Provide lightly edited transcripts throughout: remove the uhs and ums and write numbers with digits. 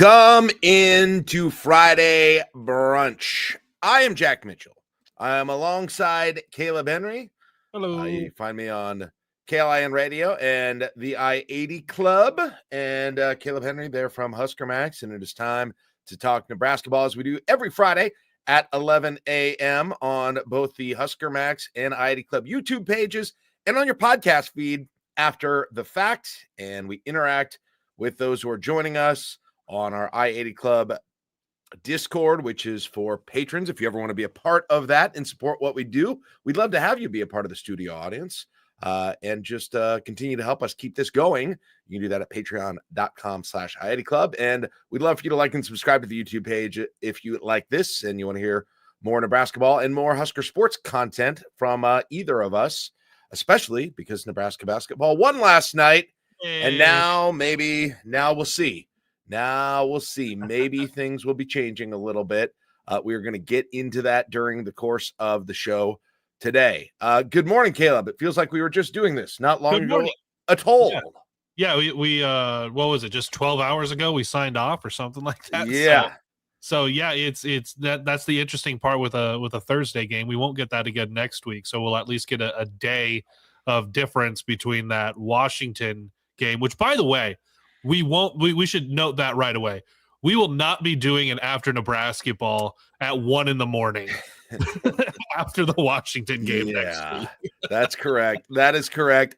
Welcome into Friday Brunch. I am Jack Mitchell. I am alongside Kaleb Henry. Hello. You find me on KLIN Radio and the I-80 Club. And Kaleb Henry there from Husker Max. And it is time to talk Nebrasketball as we do every Friday at 11 a.m. on both the Husker Max and I-80 Club YouTube pages and on your podcast feed after the fact. And we interact with those who are joining us on our I-80 Club Discord, which is for patrons. If you ever want to be a part of that and support what we do, we'd love to have you be a part of the studio audience and just continue to help us keep this going. You can do that at patreon.com/I-80 Club. And we'd love for you to like and subscribe to the YouTube page if you like this and you want to hear more Nebrasketball and more Husker sports content from either of us, especially because Nebraska basketball won last night. And now we'll see. Maybe things will be changing a little bit. We're going to get into that during the course of the show today. Good morning, Kaleb. It feels like we were just doing this not long ago at all. Yeah, we what was it? Just 12 hours ago we signed off or something like that. Yeah. So yeah, it's that's the interesting part with a Thursday game. We won't get that again next week. So we'll at least get a day of difference between that Washington game, which, by the way, we should note that right away. We will not be doing an after Nebrasketball at 1 a.m. after the Washington game next week. That's correct. That is correct.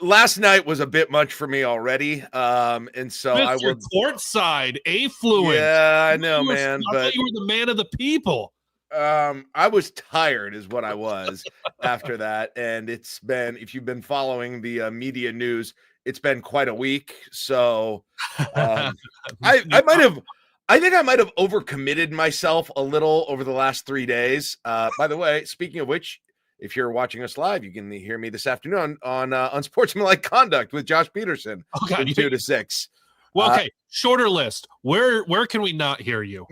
Last night was a bit much for me already. And so I will courtside affluent. Yeah, I know, man. But you were the man of the people. I was tired is what I was after that. And it's been, if you've been following the media news, it's been quite a week. So I think I might have overcommitted myself a little over the last 3 days. By the way, speaking of which, if you're watching us live, you can hear me this afternoon on Unsportsmanlike Conduct with Josh Peterson from 2 to 6. Well, okay, shorter list. Where can we not hear you?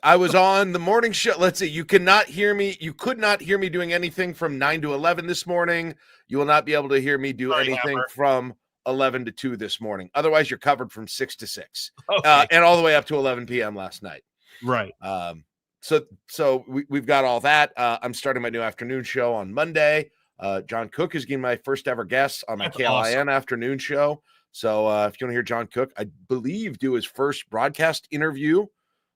I was on the morning show. Let's see. You cannot hear me. You could not hear me doing anything from 9 to 11 this morning. You will not be able to hear me do anything from 11 to 2 this morning. Otherwise, you're covered from 6 to 6 and all the way up to 11 p.m. last night. Right. So we've got all that. I'm starting my new afternoon show on Monday. John Cook is getting my first ever guest on my KLIN afternoon show. So if you want to hear John Cook, I believe do his first broadcast interview,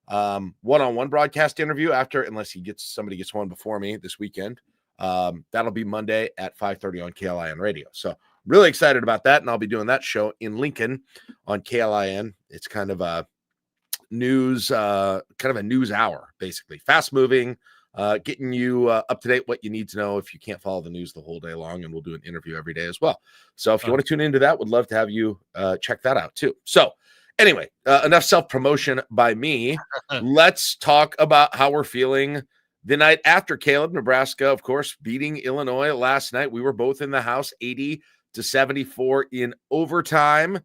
one-on-one broadcast interview unless somebody gets one before me this weekend. That'll be Monday at 5:30 on KLIN Radio. So really excited about that. And I'll be doing that show in Lincoln on KLIN. It's kind of a news hour, basically fast moving, getting you up to date what you need to know if you can't follow the news the whole day long. And we'll do an interview every day as well. So if you want to tune into that, would love to have you check that out too. So anyway, enough self-promotion by me. Let's talk about how we're feeling the night after. Kaleb, Nebraska, of course, beating Illinois last night. We were both in the house, 80-74 in overtime.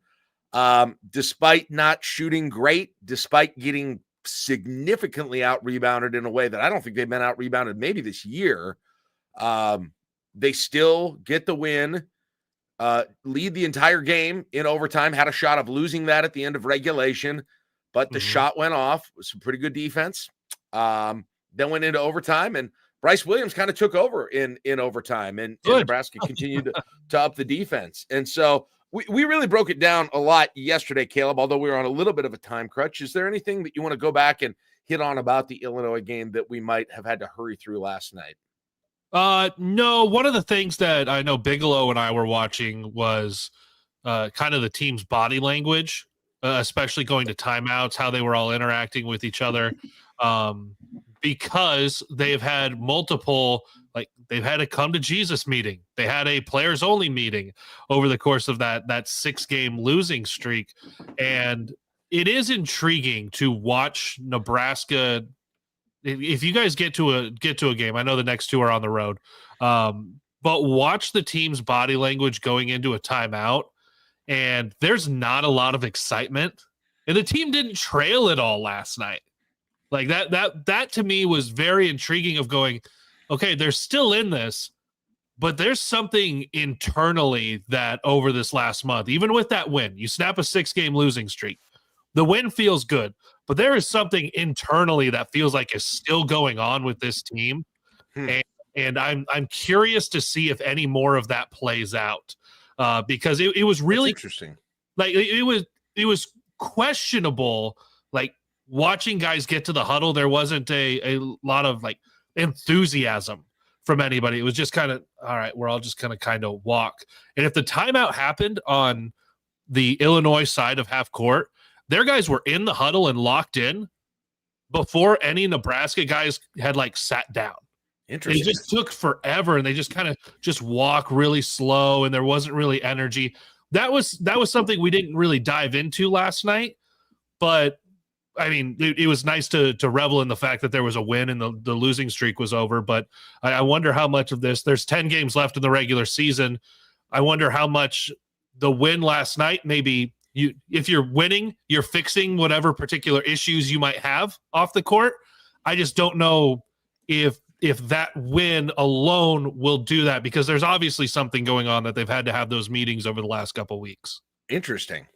Despite not shooting great, despite getting significantly out-rebounded in a way that I don't think they've been out-rebounded maybe this year, they still get the win, lead the entire game in overtime, had a shot of losing that at the end of regulation, but the shot went off. It was some pretty good defense. Then went into overtime, and Bryce Williams kind of took over in overtime, and Nebraska continued to up the defense. And so we really broke it down a lot yesterday, Kaleb, although we were on a little bit of a time crunch. Is there anything that you want to go back and hit on about the Illinois game that we might have had to hurry through last night? No, one of the things that I know Bigelow and I were watching was kind of the team's body language, especially going to timeouts, how they were all interacting with each other. Because they've had multiple, they've had a come to Jesus meeting. They had a players only meeting over the course of that 6-game losing streak. And it is intriguing to watch Nebraska. If you guys get to a game, I know the next two are on the road, but watch the team's body language going into a timeout. And there's not a lot of excitement, and the team didn't trail at all last night. Like that to me was very intriguing of going, okay, they're still in this, but there's something internally that over this last month, even with that win, you snap a 6-game losing streak. The win feels good, but there is something internally that feels like is still going on with this team. And I'm curious to see if any more of that plays out, because it was really That's interesting. Like it was questionable. Like watching guys get to the huddle, there wasn't a lot of like enthusiasm from anybody. It was just kind of, all right, we're all just gonna kind of walk. And if the timeout happened on the Illinois side of half court, their guys were in the huddle and locked in before any Nebraska guys had like sat down. Interesting. It just took forever, and they just kind of just walk really slow, and there wasn't really energy. That was something we didn't really dive into last night, but I mean, it was nice to revel in the fact that there was a win and the losing streak was over. But I wonder how much of this, there's 10 games left in the regular season. I wonder how much the win last night, maybe if you're winning, you're fixing whatever particular issues you might have off the court. I just don't know if that win alone will do that, because there's obviously something going on that they've had to have those meetings over the last couple of weeks. Interesting.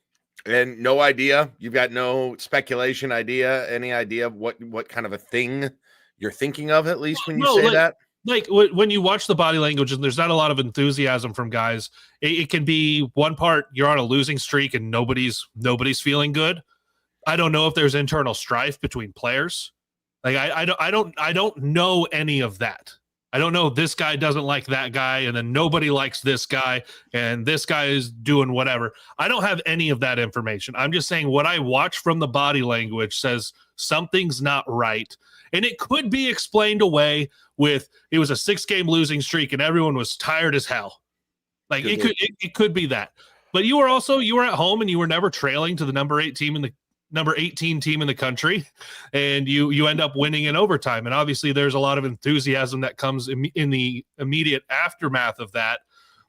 And no idea. You've got no speculation any idea of what kind of a thing you're thinking of, at least when you say that? Like when you watch the body language and there's not a lot of enthusiasm from guys, it can be one part you're on a losing streak and nobody's feeling good. I don't know if there's internal strife between players. Like I don't know any of that. I don't know this guy doesn't like that guy, and then nobody likes this guy, and this guy is doing whatever. I don't have any of that information. I'm just saying what I watch from the body language says something's not right. And it could be explained away with it was a 6-game losing streak and everyone was tired as hell. Like it could be that. But you were at home and you were never trailing to the number 18 team in the country, and you end up winning in overtime. And obviously there's a lot of enthusiasm that comes in the immediate aftermath of that.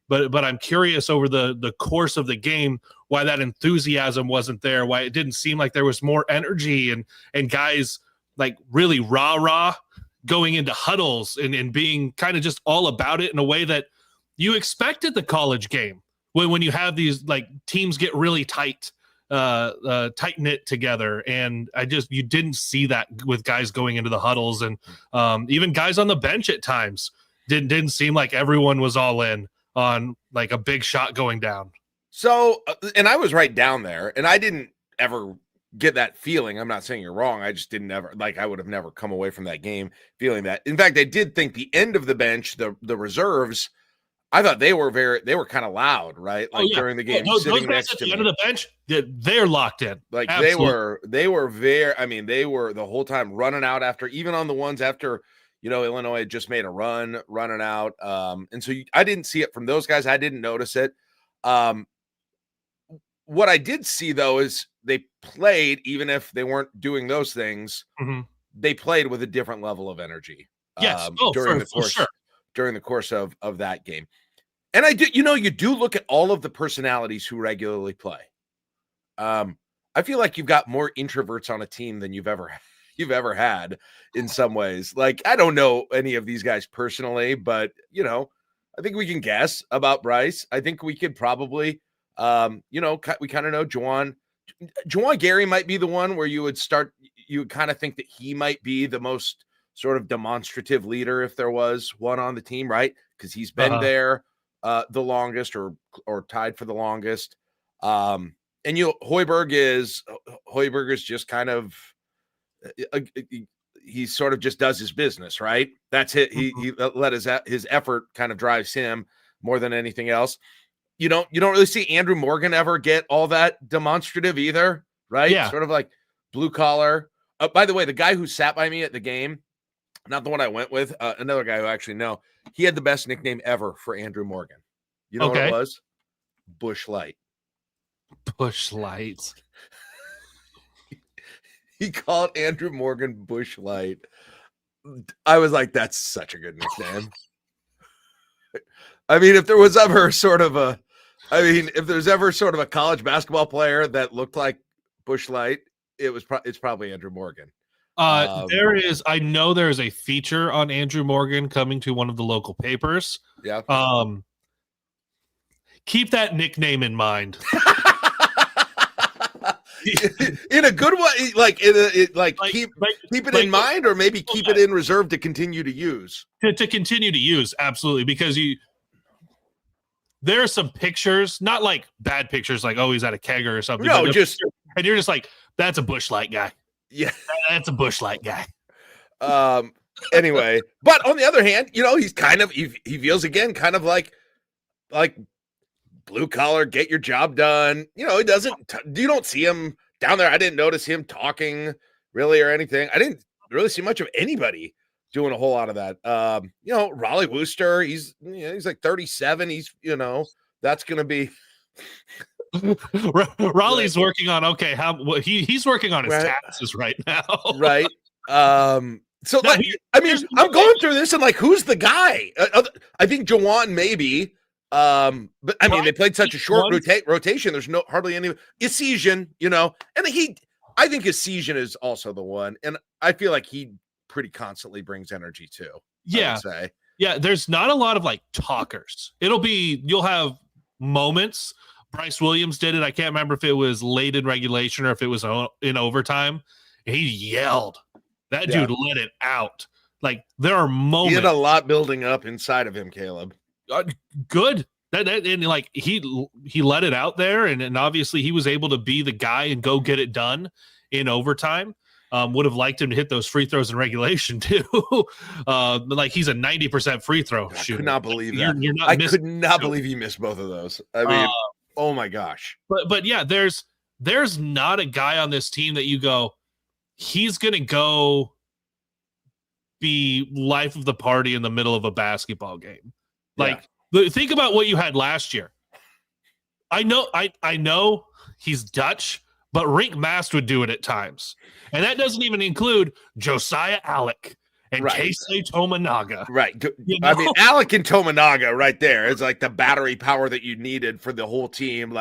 But I'm curious over the course of the game why that enthusiasm wasn't there, why it didn't seem like there was more energy and guys like really rah going into huddles and being kind of just all about it in a way that you expected the college game when you have these like teams get really tight knit together. And you didn't see that with guys going into the huddles, and even guys on the bench at times didn't seem like everyone was all in on like a big shot going down. So, and I was right down there, and I didn't ever get that feeling. I'm not saying you're wrong. I just didn't ever, like, I would have never come away from that game feeling that. In fact, I did think the end of the bench, the reserves, I thought they were kind of loud, right? Like during the game, those guys at the end of the bench, they're locked in. Like absolutely. they were very. I mean, they were the whole time running out after, even on the ones after, Illinois had just made a running out. And so I didn't see it from those guys. I didn't notice it. What I did see though is they played, even if they weren't doing those things, they played with a different level of energy. Yes, during the course of that game. And I do, you do look at all of the personalities who regularly play. I feel like you've got more introverts on a team than you've ever had in some ways. Like, I don't know any of these guys personally, but I think we can guess about Brice. I think we could probably, we kind of know Juwan Gary might be the one where you would kind of think that he might be the most sort of demonstrative leader if there was one on the team, right? Because he's been there the longest or tied for the longest. And Hoiberg is just kind of he sort of just does his business, right? That's it. He let his effort kind of drives him more than anything else. You don't really see Andrew Morgan ever get all that demonstrative either, right? Yeah. Sort of like blue collar. By the way, the guy who sat by me at the game, not the one I went with, another guy who I actually know, he had the best nickname ever for Andrew Morgan. You know what it was? Bush Light. Bush Light. He called Andrew Morgan Bush Light. I was like, that's such a good nickname. I mean, if there's ever sort of a college basketball player that looked like Bush Light, it's probably Andrew Morgan. I know there is a feature on Andrew Morgan coming to one of the local papers. Yeah. Keep that nickname in mind. in a good way, like keep it in mind, or maybe keep it in reserve to continue to use. To continue to use, absolutely, because there are some pictures, not like bad pictures, like he's at a kegger or something. No, and you're just like, that's a Busch Light guy. Yeah, that's a Busch Light guy. Anyway, but on the other hand, he's kind of he feels again kind of like blue collar, get your job done. He doesn't. You don't see him down there. I didn't notice him talking really or anything. I didn't really see much of anybody doing a whole lot of that. Raleigh Wooster, he's like 37. He's that's gonna be. Raleigh's working on he's working on his taxes right now. Right. So I'm going through this and who's the guy? I think Juwan maybe. But I mean, they played such a short rotation. There's hardly any Essien, and I think Essien is also the one, and I feel like he pretty constantly brings energy too. Yeah, I would say. Yeah. There's not a lot of talkers. You'll have moments. Bryce Williams did it. I can't remember if it was late in regulation or if it was in overtime. He yelled. That dude let it out. There are moments. He had a lot building up inside of him, Kaleb. Good. He let it out there, and obviously he was able to be the guy and go get it done in overtime. Would have liked him to hit those free throws in regulation too. He's a 90% free throw shooter. I could not believe that. I could not believe he missed both of those. I mean, oh my gosh. But yeah, there's not a guy on this team that you go, he's gonna go be life of the party in the middle of a basketball game. Think about what you had last year. I know he's Dutch, but Rink Mast would do it at times. And that doesn't even include Josiah Alec and Keisei Tominaga. Right. I mean, Alec and Tominaga right there is the battery power that you needed for the whole team.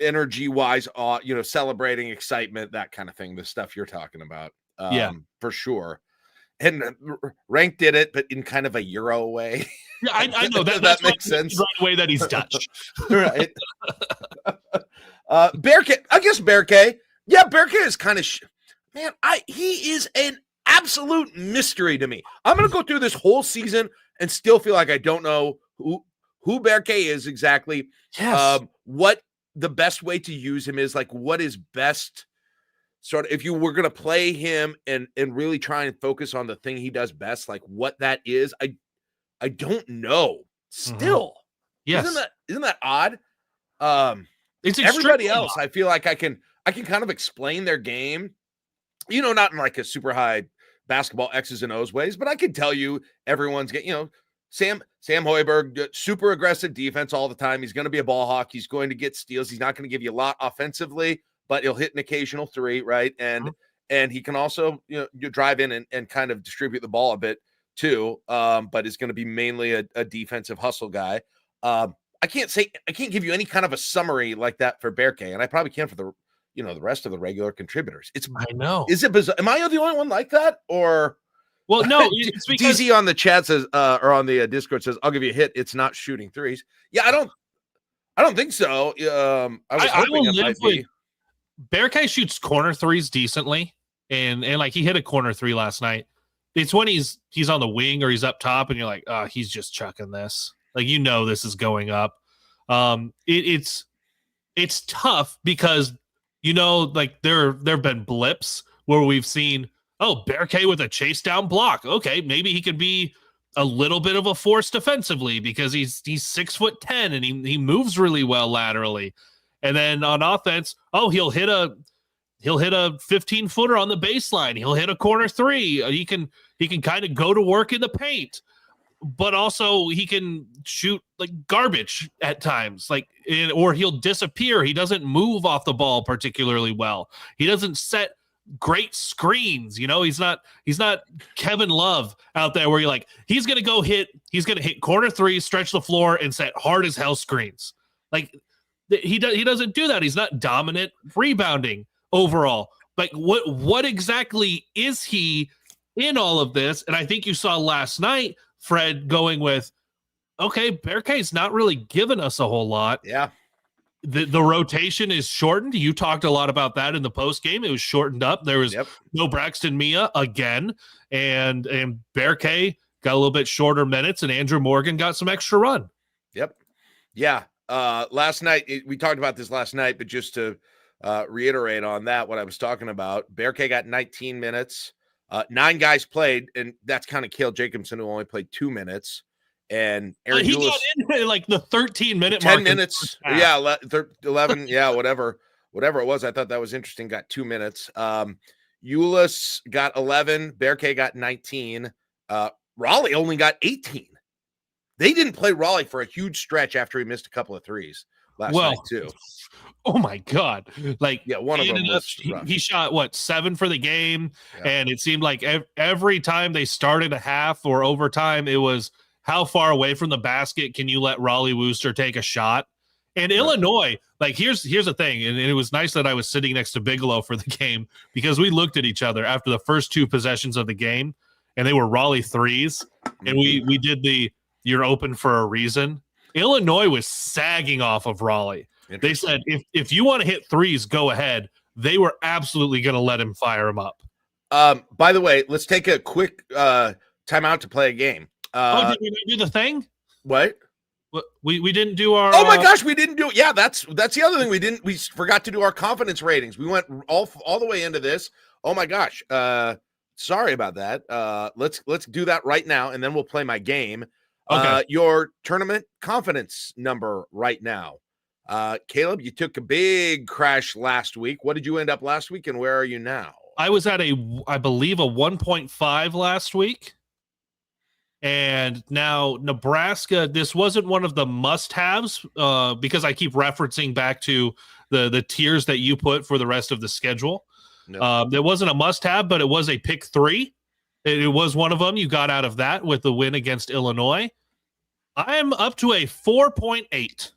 Energy-wise, celebrating, excitement, that kind of thing, the stuff you're talking about. For sure. And Rank did it, but in kind of a Euro way. Yeah, I know that makes sense. Right way that he's Dutch, right? Bearcat, I guess Bearcat. Yeah, Bearcat is kind of man. He is an absolute mystery to me. I'm gonna go through this whole season and still feel like I don't know who Bearcat is exactly. Yes. What the best way to use him is what is best. Sort of, if you were going to play him and really try and focus on the thing he does best, what that is, I don't know. Still, yes, isn't that odd? It's everybody else. Odd. I feel like I can kind of explain their game, not in a super high basketball X's and O's ways, but I can tell you everyone's getting, Sam Hoiberg, super aggressive defense all the time. He's going to be a ball hawk. He's going to get steals. He's not going to give you a lot offensively, but he'll hit an occasional three, right? And he can also, you drive in and kind of distribute the ball a bit too, but is going to be mainly a defensive hustle guy. I can't give you any kind of a summary like that for Bearcat, and I probably can for the rest of the regular contributors. I know. Is it bizarre? Am I the only one like that, or? Well, no. It's because DZ on the chat says, or on the Discord says, "I'll give you a hit. It's not shooting threes." Yeah, I don't think so. I was hoping it might be. Bearcat shoots corner threes decently, and he hit a corner three last night. It's when he's on the wing or he's up top, and you're like, oh, he's just chucking this. This is going up. It's tough because there have been blips where we've seen Bearcat with a chase down block. Okay, maybe he could be a little bit of a force defensively because he's 6'10" and he moves really well laterally. And then on offense, he'll hit a 15-footer on the baseline. He'll hit a corner three. He can kind of go to work in the paint, but also he can shoot garbage at times, or he'll disappear. He doesn't move off the ball particularly well. He doesn't set great screens. He's not Kevin Love out there where you're he's going to hit corner threes, stretch the floor, and set hard as hell screens. He doesn't do that. He's not dominant rebounding overall. What exactly is he in all of this? And I think you saw last night, Fred, going with, okay, Bearcat's not really giving us a whole lot. Yeah. the rotation is shortened. You talked a lot about that in the post game. It was shortened up. There was no Braxton Mia again, and Bear K got a little bit shorter minutes, and Andrew Morgan got some extra run. Yep. Yeah. Last night, we talked about this last night, but just to reiterate on that, what I was talking about, Bear K got 19 minutes. 9 guys played, and that's kind of Cale Jacobson, who only played 2 minutes. And Aaron he Ulis, got in like the 13-minute 10 minutes. Yeah, 11. Yeah, whatever it was. I thought that was interesting. Got 2 minutes. Ulis got 11. Bear K got 19. Raleigh only got 18. They didn't play Raleigh for a huge stretch after he missed a couple of threes last night too. Oh my God. Like, yeah, one of them was he shot 7 for the game. Yeah. And it seemed like every time they started a half or overtime, it was how far away from the basket can you let Raleigh Wooster take a shot? And Illinois, like, here's the thing. And it was nice that I was sitting next to Bigelow for the game, because we looked at each other after the first 2 possessions of the game, and they were Raleigh threes. And we did you're open for a reason. Illinois was sagging off of Raleigh. They said, if you want to hit threes, go ahead. They were absolutely going to let him fire them up. By the way, let's take a quick timeout to play a game. Did we do the thing? What? We didn't do our. Oh my gosh, we didn't do it. Yeah, that's the other thing we didn't. We forgot to do our confidence ratings. We went all the way into this. Oh my gosh. Sorry about that. Let's do that right now, and then we'll play my game. Okay. Your tournament confidence number right now. Kaleb, you took a big crash last week. What did you end up last week, and where are you now? I was at I believe a 1.5 last week. And now Nebraska, this wasn't one of the must-haves because I keep referencing back to the tiers that you put for the rest of the schedule. Nope. It wasn't a must-have, but it was a pick 3. It was one of them. You got out of that with the win against Illinois. I am up to a 4.8.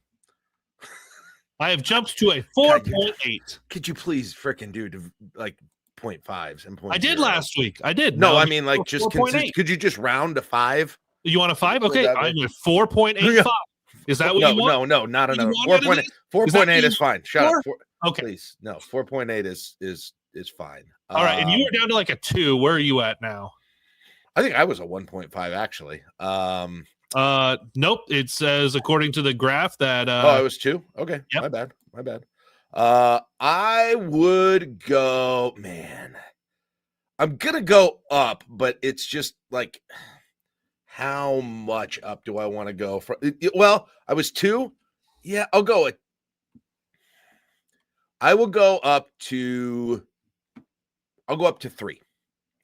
I have jumped to a 4.8. Could you please frickin' do like 0.5s and 0.0? I did last week. I did. No, I mean, like, just could you just round to 5? You want a 5? Okay, I'm at 4.85. Is that what you want? No, not another 4.8. 4.8 is fine. Shut up. Okay, please. No, 4.8 is fine. All right, and you were down to like a 2. Where are you at now? I think I was a 1.5 actually. Nope. It says according to the graph that I was 2. Okay, yep. My bad. I would go, man. I'm gonna go up, but it's just like, how much up do I want to go? Well, I was 2. Yeah, I'll go it. I will go up to. I'll go up to 3.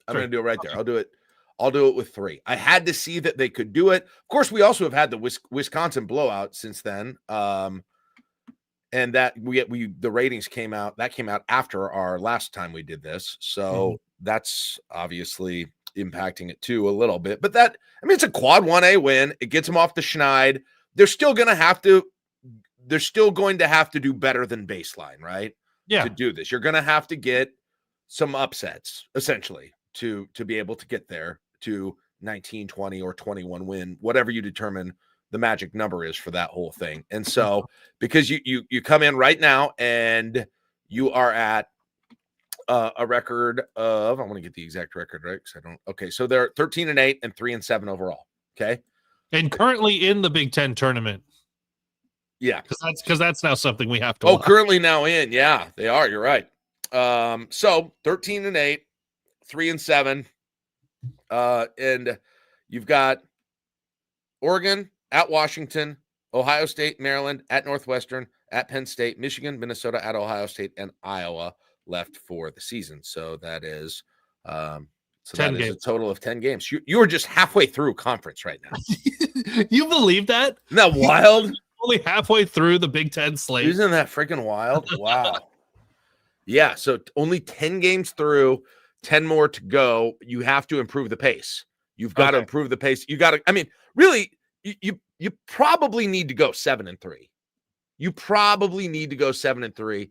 I'm gonna do it right there. I'll do it with 3. I had to see that they could do it. Of course, we also have had the Wisconsin blowout since then. And that the ratings came out. That came out after our last time we did this. So that's obviously impacting it too a little bit. But it's a quad 1A win. It gets them off the schneid. They're still going to have to do better than baseline, right? Yeah. To do this. You're going to have to get some upsets essentially to be able to get there to 19, 20 or 21 win, whatever you determine the magic number is for that whole thing. And so because you come in right now and you are at a record of, I want to get the exact record right because I don't. Okay, so they're 13-8 and 3-7 overall. Okay, and currently in the Big Ten tournament. Yeah, because that's now something we have to. Oh, watch. Currently now in. Yeah, they are. You're right. So 13-8, 3-7, and you've got Oregon at Washington, Ohio State, Maryland, at Northwestern, at Penn State, Michigan, Minnesota, at Ohio State, and Iowa left for the season. So that is a total of 10 games. You are just halfway through conference right now. You believe that? Isn't that wild? Only halfway through the Big Ten slate. Isn't that freaking wild? Wow. Yeah, so only 10 games through, 10 more to go. You have to improve the pace. You've got to improve the pace. You got to, really, you probably need to go 7-3. You probably need to go 7-3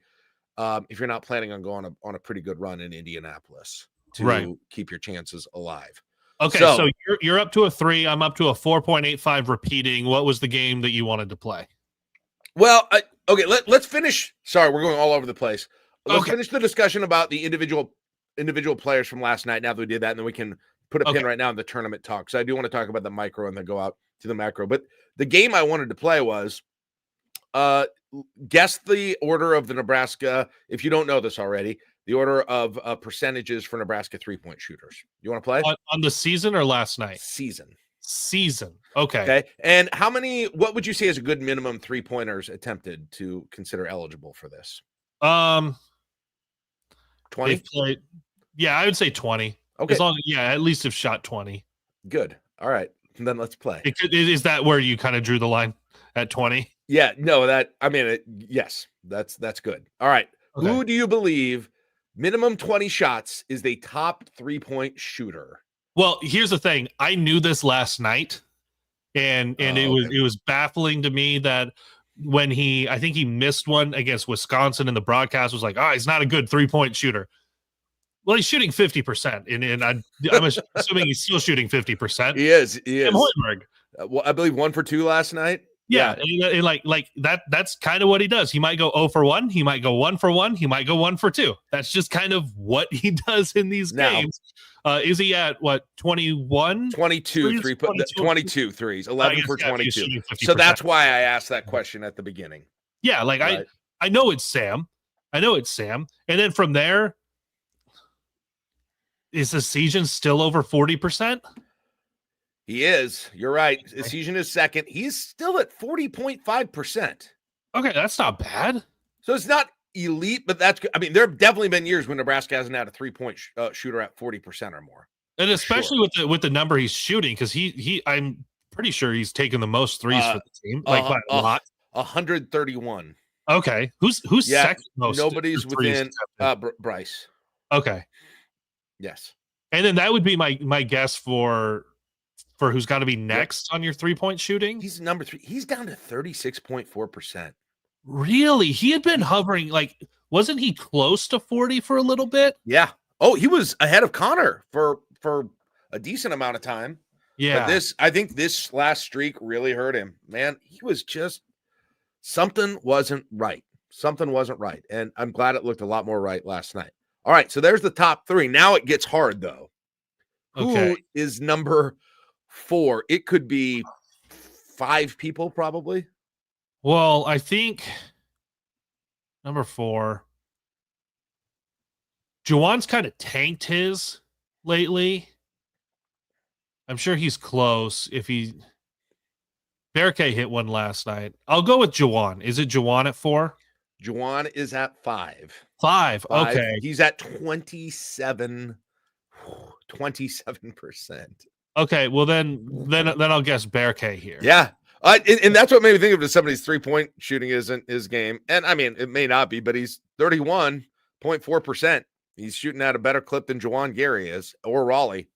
if you're not planning on going on a pretty good run in Indianapolis to keep your chances alive. Okay, so you're up to a 3. I'm up to a 4.85 repeating. What was the game that you wanted to play? Well, Okay, let's finish. Sorry, we're going all over the place. Let's Okay. finish the discussion about the individual players from last night. Now that we did that, and then we can put a pin right now in the tournament talk. So I do want to talk about the micro and then go out to the macro. But the game I wanted to play was guess the order of the Nebraska. If you don't know this already, the order of percentages for Nebraska 3-point shooters. You want to play on the season or last night? Season. Okay. And what would you say is a good minimum 3-pointers attempted to consider eligible for this? 20? Yeah, I would say 20. Okay. As long as, at least have shot 20. Good. All right. Then let's play. Is that where you kind of drew the line at 20? Yeah, no, yes, that's good. All right. Okay. Who do you believe minimum 20 shots is the top 3-point shooter? Well, here's the thing. I knew this last night, and it was baffling to me that when I think he missed one against Wisconsin, and the broadcast was like, he's not a good 3-point shooter. Well, he's shooting 50%, and I'm assuming he's still shooting 50%. He is. Hoiberg. Well, I believe 1 for 2 last night. Yeah. And like that's kind of what he does. He might go 0 for 1. He might go 1 for 1. He might go 1 for 2. That's just kind of what he does in these games. Is he at what, 21? 22 threes, 11 for 22. So that's why I asked that question at the beginning. Yeah, like right. I know it's Sam. And then from there, is Essegian still over 40%? He is. You're right. Essegian is second. He's still at 40.5%. Okay, that's not bad. So it's not elite, but that's good. I mean, there have definitely been years when Nebraska hasn't had a 3-point shooter at 40% or more. And especially with the number he's shooting, because I'm pretty sure he's taken the most threes for the team, by a lot. 131. Okay, who's second most? Nobody's within Brice. Okay. Yes. And then that would be my guess for who's got to be next on your 3-point shooting. He's number 3. He's down to 36.4%. Really? He had been hovering, wasn't he close to 40 for a little bit? Yeah. Oh, he was ahead of Connor for a decent amount of time. Yeah. But I think this last streak really hurt him. Man, he was just something wasn't right. And I'm glad it looked a lot more right last night. All right, so there's the top 3. Now it gets hard though. Okay. Who is number 4? It could be 5 people probably. Well, I think number 4. Juwan's kind of tanked his lately. I'm sure he's close. Berke hit one last night. I'll go with Juwan. Is it Juwan at 4? Juwan is at 5. 5. Okay. He's at 27%. Okay, well then I'll guess Berke here. Yeah. And that's what made me think of somebody's 3-point shooting isn't his game. And I mean, it may not be, but he's 31.4%. He's shooting at a better clip than Juwan Gary is, or Raleigh.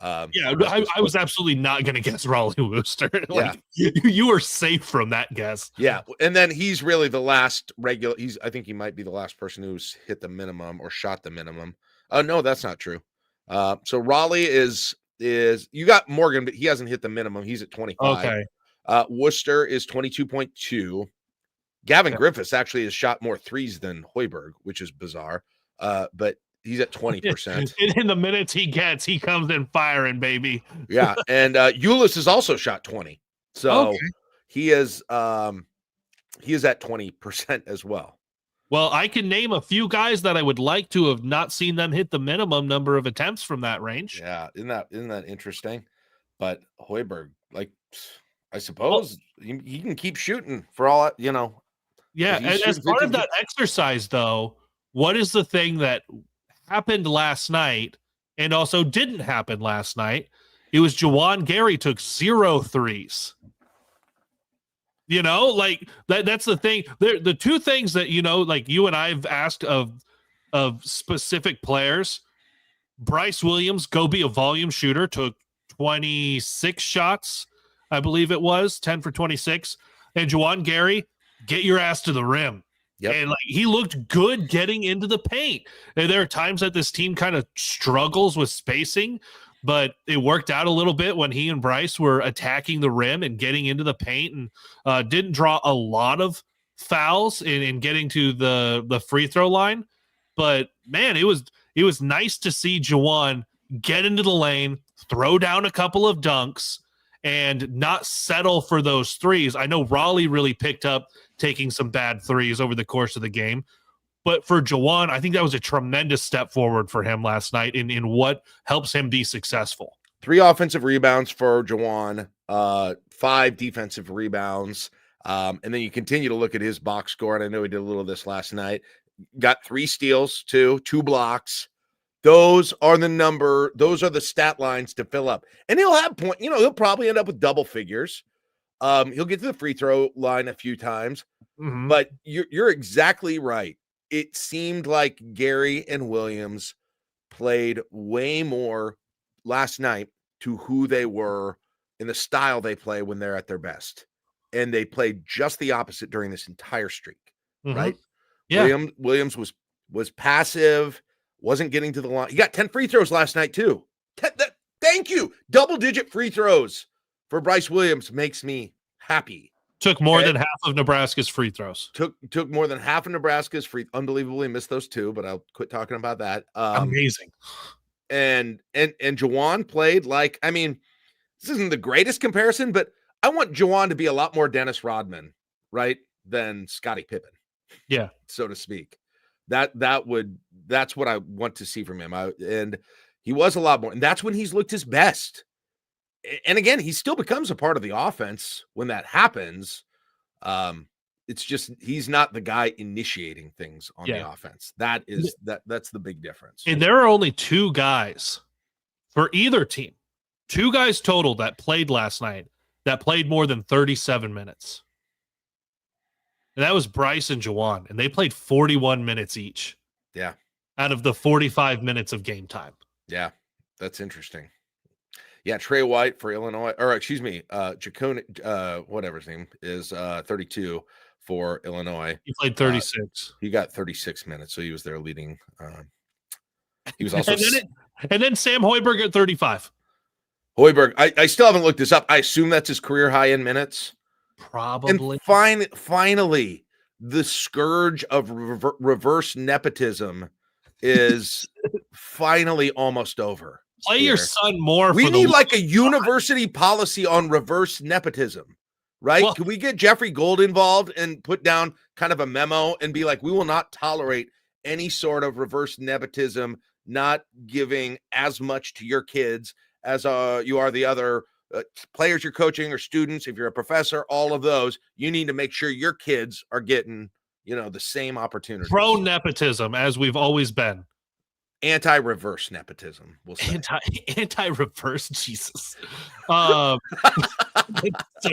I was absolutely not going to guess Raleigh Wooster. You were safe from that guess. Yeah, and then he's really the last regular. I think he might be the last person who's hit the minimum or shot the minimum. No, that's not true. So Raleigh is you got Morgan, but he hasn't hit the minimum. He's at 25. Okay. Wooster is 22.2. Gavin Griffiths actually has shot more threes than Hoiberg, which is bizarre. But he's at 20%. In the minutes he gets, he comes in firing, baby. Yeah, and Ulis has also shot 20. So he is at 20% as well. Well, I can name a few guys that I would like to have not seen them hit the minimum number of attempts from that range. Yeah, isn't that interesting? But Hoiberg, I suppose he can keep shooting for all Yeah, and as part of that exercise, though, what is the thing that happened last night and also didn't happen last night? It was Juwan Gary took 0 threes. That's the thing. The two things that, you and I've asked of specific players. Bryce Williams, go be a volume shooter, took 26 shots, I believe it was, 10 for 26. And Juwan Gary, get your ass to the rim. Yep. And he looked good getting into the paint. And there are times that this team kind of struggles with spacing, but it worked out a little bit when he and Brice were attacking the rim and getting into the paint, and didn't draw a lot of fouls in getting to the free throw line, but man, it was nice to see Juwan get into the lane, throw down a couple of dunks, and not settle for those threes. I know Raleigh really picked up taking some bad threes over the course of the game, but for Juwan, I think that was a tremendous step forward for him last night in what helps him be successful. 3 offensive rebounds for Juwan, 5 defensive rebounds. And then you continue to look at his box score, and I know he did a little of this last night. Got 3 steals, 2 blocks. Those are the stat lines to fill up. And he'll have he'll probably end up with double figures. He'll get to the free throw line a few times. Mm-hmm. But you're exactly right. It seemed like Gary and Williams played way more last night to who they were in the style they play when they're at their best. And they played just the opposite during this entire streak, right? Yeah. Williams was passive, wasn't getting to the line. He got 10 free throws last night too. Thank you. Double-digit free throws for Brice Williams makes me happy. Took more than half of Nebraska's free throws. Took more than half of Nebraska's free. Unbelievably missed those 2, but I'll quit talking about that. Amazing. And Juwan played like, I mean, this isn't the greatest comparison, but I want Juwan to be a lot more Dennis Rodman, right, than Scottie Pippen. Yeah, so to speak. That's what I want to see from him. And he was a lot more, and that's when he's looked his best. And again, he still becomes a part of the offense when that happens. It's just he's not the guy initiating things on the offense. That's the big difference. And there are only 2 guys for either team, 2 guys total that played last night that played more than 37 minutes. And that was Brice and Juwan, and they played 41 minutes each. Yeah. Out of the 45 minutes of game time. Yeah, that's interesting. Yeah, Trey White for Illinois, or excuse me, Jacone, whatever his name is, 32 for Illinois. He played 36. He got 36 minutes, so he was there leading. He was also and then Sam Hoiberg at 35. Hoiberg, I still haven't looked this up. I assume that's his career high in minutes. Probably. And finally, the scourge of reverse nepotism is finally almost over. Play your son more. We need like a university policy on reverse nepotism, right? Well, can we get Jeffrey Gold involved and put down kind of a memo and be like, we will not tolerate any sort of reverse nepotism, not giving as much to your kids as you are the other players you're coaching or students. If you're a professor, all of those, you need to make sure your kids are getting, the same opportunities. Pro nepotism, as we've always been. Anti-reverse nepotism. We'll say. Anti-reverse, Jesus. Such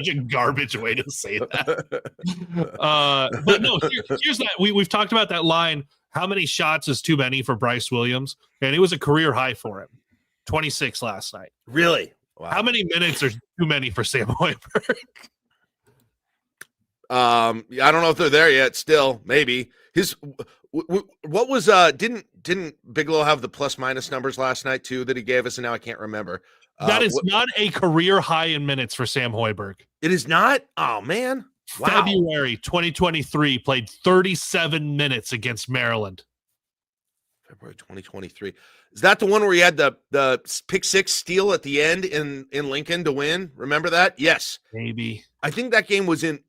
a garbage way to say that. But no, here's that. We've talked about that line. How many shots is too many for Brice Williams? And it was a career high for him. 26 last night. Really? Wow. How many minutes are too many for Sam Hoiberg? I don't know if they're there yet. Still, maybe what was didn't Bigelow have the plus minus numbers last night too that he gave us, and now I can't remember. That is not a career high in minutes for Sam Hoiberg. It is not. Oh man! Wow. February 2023 played 37 minutes against Maryland. February 2023. Is that the one where he had the pick 6 steal at the end in Lincoln to win? Remember that? Yes. Maybe. I think that game was in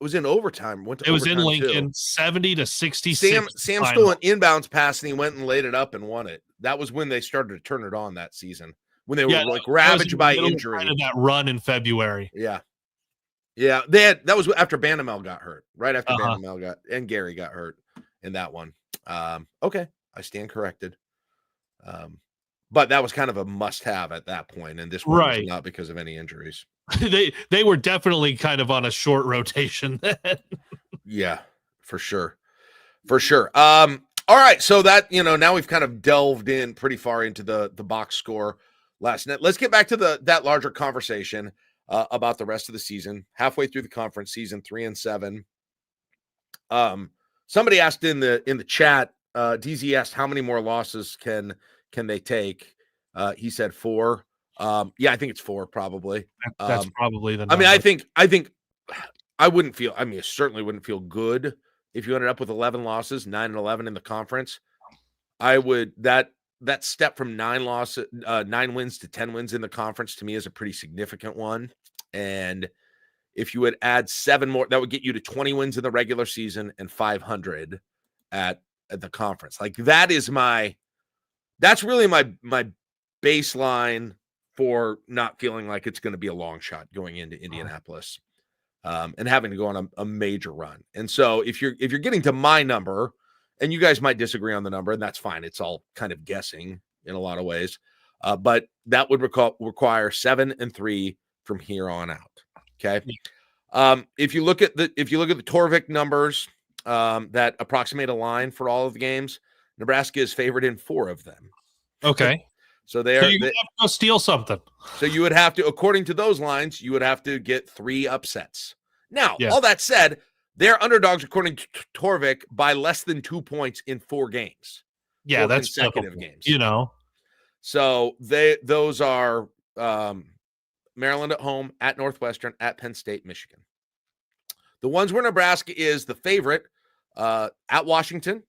overtime. It was in Lincoln, 70-66. Sam stole an inbounds pass and he went and laid it up and won it. That was when they started to turn it on that season, when they were ravaged by injury. Kind of that run in February. Yeah. Yeah. That was after Banamel got hurt, right after Banamel and Gary got hurt in that one. Okay. I stand corrected. But that was kind of a must-have at that point, and this one was not because of any injuries. They were definitely kind of on a short rotation then. Yeah, for sure. All right, so that now we've kind of delved in pretty far into the box score last night. Let's get back to that larger conversation about the rest of the season. Halfway through the conference season, 3-7. Somebody asked in the chat. DZ asked how many more losses can they take? He said 4. Yeah, I think it's 4 probably. That's probably the number. I mean, I think I wouldn't feel, I mean, it certainly wouldn't feel good if you ended up with 11 losses, 9-11 in the conference. I would, that step from 9 wins to 10 wins in the conference to me is a pretty significant one. And if you would add 7 more, that would get you to 20 wins in the regular season and 500 at the conference. Like that's really my baseline for not feeling like it's going to be a long shot going into Indianapolis, and having to go on a major run. And so if you're getting to my number, and you guys might disagree on the number, and that's fine. It's all kind of guessing in a lot of ways. But that would require 7-3 from here on out. Okay. If you look at the Torvik numbers that approximate a line for all of the games, Nebraska is favored in 4 of them. Okay. So you have to go steal something. So you would have to, according to those lines, you would have to get 3 upsets. Now, all that said, they're underdogs according to Torvik by less than 2 points in 4 games. Yeah, 4 that's consecutive games. So those are Maryland at home, at Northwestern, at Penn State, Michigan. The ones where Nebraska is the favorite, at Washington,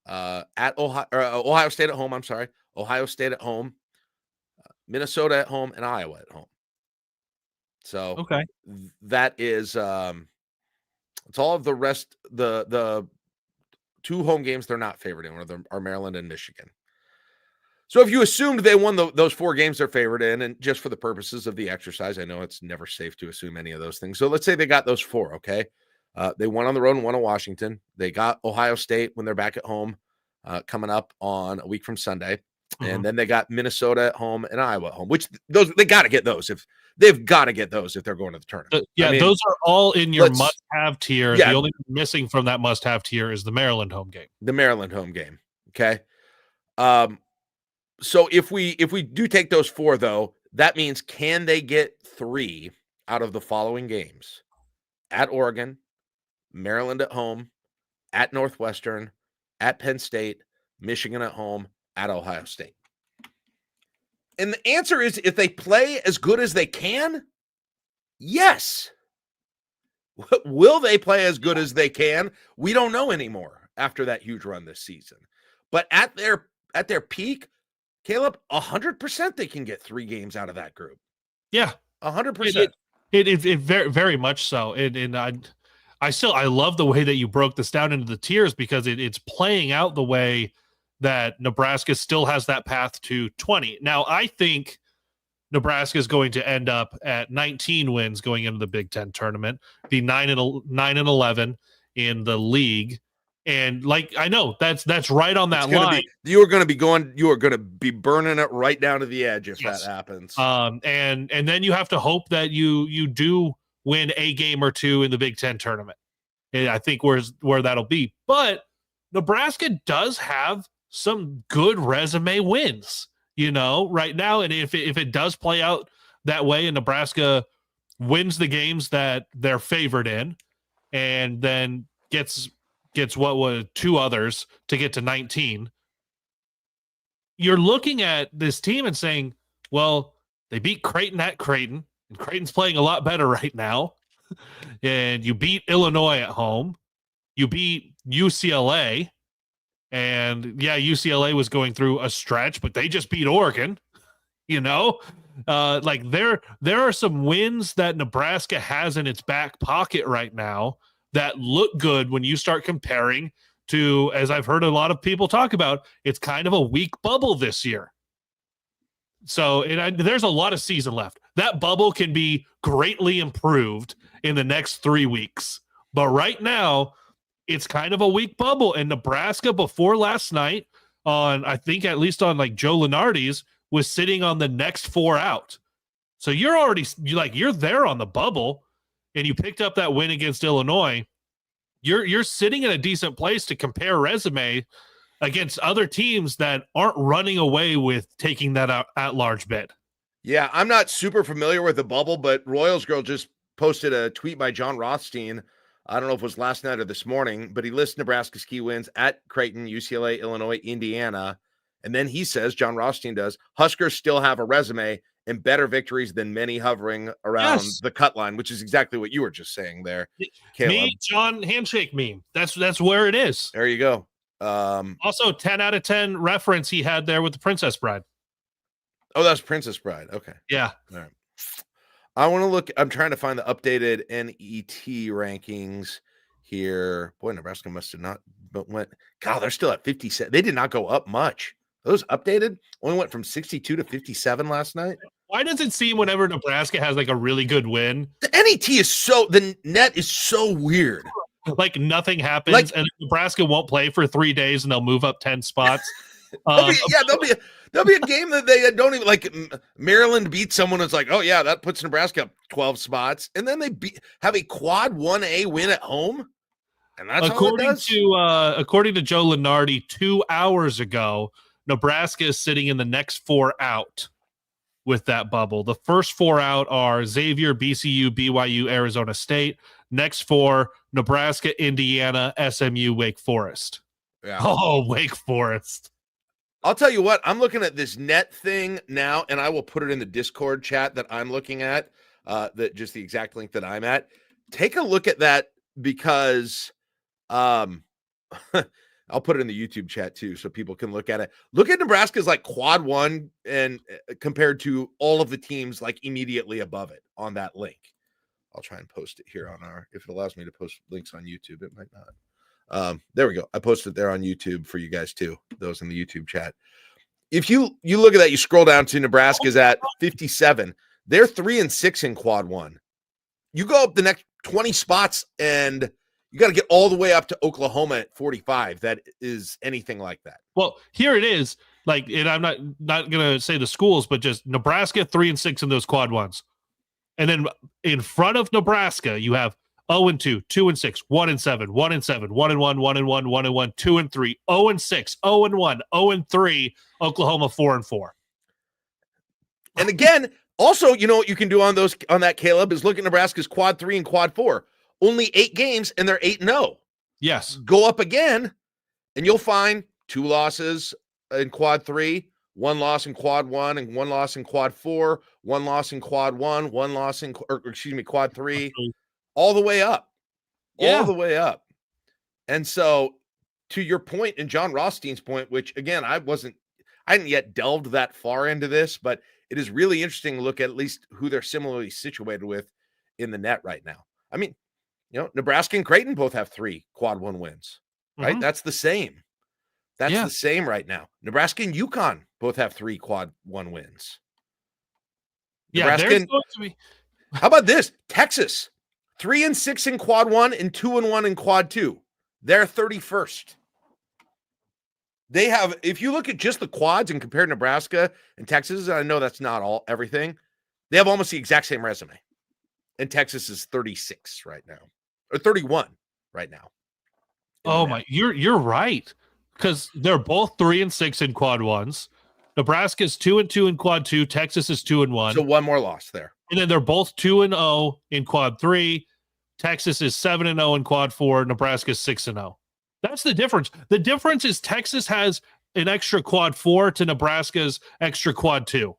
at Ohio State at home. I'm sorry, Ohio State at home, Minnesota at home, and Iowa at home. So that is it's all of the rest. The 2 home games they're not favored in are Maryland and Michigan. So if you assumed they won those 4 games they're favored in, and just for the purposes of the exercise, I know it's never safe to assume any of those things. So let's say they got those 4, okay? They won on the road and won in Washington. They got Ohio State when they're back at home, coming up on a week from Sunday. And then they got Minnesota at home and Iowa at home, which they got to get those if they're going to the tournament. Those are all in your must-have tier. The only missing from that must-have tier is the Maryland home game. The Maryland home game. Okay. So if we do take those 4, though, that means can they get 3 out of the following games? At Oregon, Maryland at home, at Northwestern, at Penn State, Michigan at home, at Ohio State. And the answer is, if they play as good as they can, yes. Will they play as good as they can? We don't know anymore after that huge run this season. But at their peak, Kaleb, 100% they can get 3 games out of that group. Yeah, 100%. It very, very much so. And I love the way that you broke this down into the tiers, because it's playing out the way that Nebraska still has that path to 20. Now, I think Nebraska is going to end up at 19 wins going into the Big Ten tournament, be 9-11 in the league. And I know that's right on that line. You are going to be burning it right down to the edge if that happens. And then you have to hope that you do win a game or 2 in the Big Ten tournament. And I think where that'll be. But Nebraska does have some good resume wins, right now. And if it does play out that way and Nebraska wins the games that they're favored in, and then gets what was 2 others to get to 19, you're looking at this team and saying, well, they beat Creighton at Creighton, and Creighton's playing a lot better right now. And you beat Illinois at home. You beat UCLA. And UCLA was going through a stretch, but they just beat Oregon. There are some wins that Nebraska has in its back pocket right now that look good when you start comparing to, as I've heard a lot of people talk about, it's kind of a weak bubble this year. So there's a lot of season left. That bubble can be greatly improved in the next 3 weeks. But right now, it's kind of a weak bubble. And Nebraska, before last night, I think at least on Joe Lunardi's, was sitting on the next 4 out. So you're there on the bubble, and you picked up that win against Illinois. You're sitting in a decent place to compare resume against other teams that aren't running away with taking that at large bid. Yeah, I'm not super familiar with the bubble, but Royals Girl just posted a tweet by John Rothstein. I don't know if it was last night or this morning, but he lists Nebraska's key wins at Creighton, UCLA, Illinois, Indiana. And then he says, John Rothstein does, Huskers still have a resume and better victories than many hovering around the cut line, which is exactly what you were just saying there, Kaleb. Me, John, handshake meme. That's where it is. There you go. Also, 10 out of 10 reference he had there with the Princess Bride. Oh, that's Princess Bride. Okay. Yeah. All right. I want to look. I'm trying to find the updated NET rankings here. Boy, Nebraska must have not went. God, they're still at 57. They did not go up much. Those updated only went from 62 to 57 last night. Why does it seem whenever Nebraska has like a really good win, the net is so weird. Like nothing happens, and Nebraska won't play for 3 days, and they'll move up 10 spots. There'll be a game that they don't even like. Maryland beats someone. It's like, oh yeah, that puts Nebraska up 12 spots, and then they have a quad 1A win at home, and that's according to Joe Lenardi 2 hours ago. Nebraska is sitting in the next 4 out with that bubble. The first 4 out are Xavier, BCU, BYU, Arizona State. Next 4, Nebraska, Indiana, SMU, Wake Forest. Yeah. Oh, Wake Forest. I'll tell you what, I'm looking at this net thing now, and I will put it in the Discord chat that I'm looking at, just the exact link that I'm at. Take a look at that because I'll put it in the YouTube chat too, so people can look at it. Look at Nebraska's like quad 1 and compared to all of the teams like immediately above it on that link. I'll try and post it here on if it allows me to post links on YouTube. It might not. There we go. I posted it there on YouTube for you guys too, those in the YouTube chat. If you look at that, you scroll down to Nebraska's at 57. They're 3-6 in quad 1. You go up the next 20 spots and you got to get all the way up to Oklahoma at 45. That is anything like that. Well, here it is. Like, and I'm not going to say the schools, but just Nebraska 3-6 in those quad 1s. And then in front of Nebraska, you have 0-2, 2-6, 1-7, 1-7, 1-1, 1-1, 1-1, 2-3, 0-6, 0-1, 0-3, Oklahoma 4-4. And again, also, you know what you can do on that, Kaleb, is look at Nebraska's quad 3 and quad 4. Only 8 games, and they're 8-0. Yes. Go up again, and you'll find 2 losses in quad 3, 1 loss in quad 1, and 1 loss in quad 4, 1 loss in quad 1, 1 loss in quad 3, all the way up. Yeah. All the way up. And so, to your point, and John Rothstein's point, which, again, I hadn't yet delved that far into this, but it is really interesting to look at least who they're similarly situated with in the net right now. I mean, Nebraska and Creighton both have 3 quad 1 wins, right? Mm-hmm. That's the same. That's the same right now. Nebraska and UConn both have 3 quad 1 wins. Yeah, there's going to be. How about this? Texas, 3-6 in quad 1 and 2-1 in quad 2. They're 31st. They have, if you look at just the quads and compare Nebraska and Texas, and I know that's not everything, they have almost the exact same resume. And Texas is 36 right now. Or 31 right now. Oh my, you're right. Because they're both 3-6 in quad 1s. Nebraska is 2-2 in quad 2. Texas is 2-1. So 1 more loss there. And then they're both 2-0 in quad 3. Texas is 7-0 in quad 4. Nebraska is 6-0. That's the difference. The difference is Texas has an extra quad 4 to Nebraska's extra quad 2.